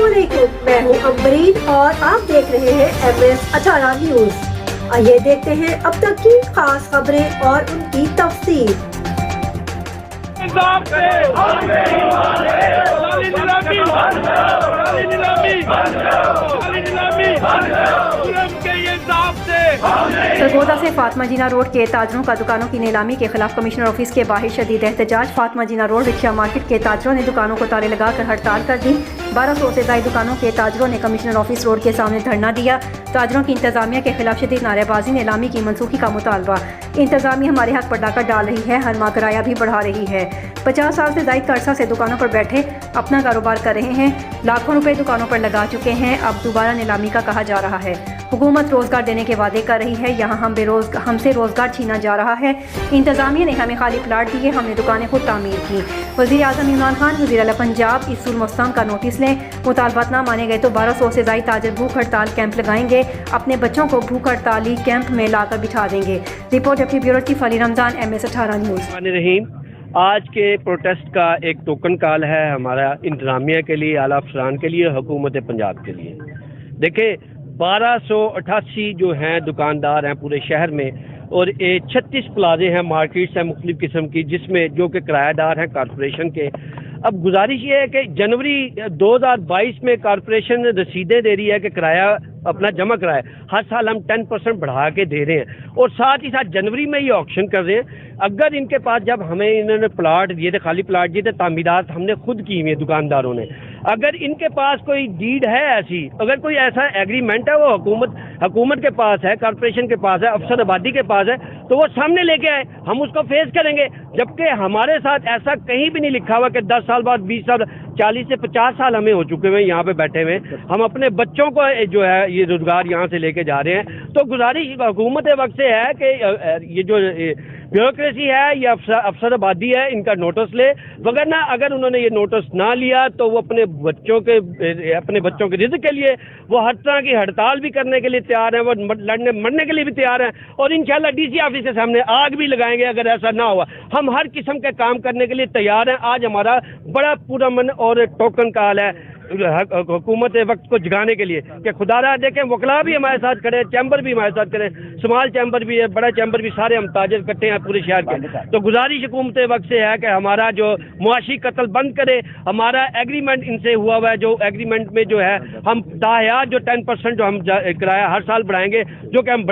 अस्सलामुअलैकुम, मैं हूँ अम्बरीन और आप देख रहे हैं MS18 न्यूज। आइए देखते हैं अब तक की खास खबरें और उनकी तफसील। सरगोदा से फातिमा जिन्ना रोड के ताजरों का दुकानों की नीलामी के खिलाफ कमिश्नर ऑफिस के बाहर शदीद एहतजाज। फातिमा जिन्ना रोड रिक्शा मार्केट के ताजरों ने दुकानों को ताले लगाकर हड़ताल कर दी। 1200 से ज्यादा दुकानों के ताजरों ने कमिश्नर ऑफिस रोड के सामने धरना दिया। ताजरों की इंतजामिया के खिलाफ शदीद नारेबाजी, नीलामी की मनसूखी का मुतालबा। इंतजामिया हमारे हक पर डाका डाल रही है, हर माह किराया भी बढ़ा रही है। 50 साल से ज्यादा अरसा से दुकानों पर बैठे अपना कारोबार कर रहे हैं, लाखों रुपए दुकानों पर लगा चुके हैं, अब दोबारा नीलामी का कहा जा रहा है। हुकूमत रोजगार देने के वादे कर रही है, यहाँ हमसे रोजगार छीना जा रहा है। इंतजामिया ने हमें खाली प्लाट दिए, हमने दुकानें खुद तामीर की। वज़ीर आज़म इमरान खान वज़ीर आला पंजाब इसूल मुस्तम का नोटिस लें, मुतालबात ना माने गए तो 1200 से ज्यादा ताजर भूख हड़ताल कैंप लगाएंगे, अपने बच्चों को भूख हड़ताली कैंप में लाकर बिठा देंगे। Report deputy bureau chief Ali Ramzan, MS18 news. आज के प्रोटेस्ट का एक टोकन कॉल है हमारा इंतजामिया के लिए, आला अफसरान के लिए, हुकूमत पंजाब के लिए। देखिए 1288 जो हैं दुकानदार हैं पूरे शहर में, और 36 प्लाजे हैं, मार्केट्स हैं मुख्तलिफ किस्म की, जिसमें जो कि किराएदार हैं कॉरपोरेशन के। अब गुजारिश ये है कि जनवरी 2022 में कॉरपोरेशन रसीदें दे रही है कि किराया अपना जमा कराए, हर साल हम 10% बढ़ा के दे रहे हैं, और साथ ही साथ जनवरी में ये ऑक्शन कर रहे हैं। अगर इनके पास, जब हमें इन्होंने प्लाट दिए थे, खाली प्लाट दिए थे, तामीरात हमने खुद की हुई है दुकानदारों ने, अगर इनके पास कोई डीड है ऐसी, अगर कोई ऐसा एग्रीमेंट है, वो हुकूमत के पास है, कॉरपोरेशन के पास है, अफसर आबादी के पास है, तो वो सामने लेके आए, हम उसको फेस करेंगे। जबकि हमारे साथ ऐसा कहीं भी नहीं लिखा हुआ कि 10 साल बाद, 20 साल, 40 से 50 साल हमें हो चुके हुए यहाँ पे बैठे हुए, हम अपने बच्चों को जो है ये रोजगार यहाँ से लेके जा रहे हैं। तो गुजारिश हुकूमत वक्त से है कि ये जो ब्यूरोक्रेसी है, ये अफसर आबादी है, इनका नोटिस ले, वगरना अगर उन्होंने ये नोटिस ना लिया तो वो अपने बच्चों के रिज़्क़ के लिए वो हर तरह की हड़ताल भी करने के लिए तैयार हैं, वो लड़ने मरने के लिए भी तैयार हैं, और इंशाल्लाह DC ऑफिस के सामने आग भी लगाएंगे अगर ऐसा ना हुआ। हम हर किस्म के काम करने के लिए तैयार हैं। आज हमारा बड़ा पूरा मन और टोकन कॉल है हुकूमत वक्त को जगाने के लिए कि खुदारा देखें, वकला भी हमारे साथ खड़े हैं, चैम्बर भी हमारे साथ खड़े हैं, स्मॉल चैम्बर भी है, बड़ा चैम्बर भी, सारे हम ताजर इकट्ठे हैं पूरे शहर के। तो गुजारिश हुकूमत वक्त से है कि हमारा जो मुआशी कत्ल बंद करे, हमारा एग्रीमेंट इनसे हुआ है, जो एग्रीमेंट में जो है हम ताहयात जो 10% जो हम किराया हर साल बढ़ाएंगे, जो कि हम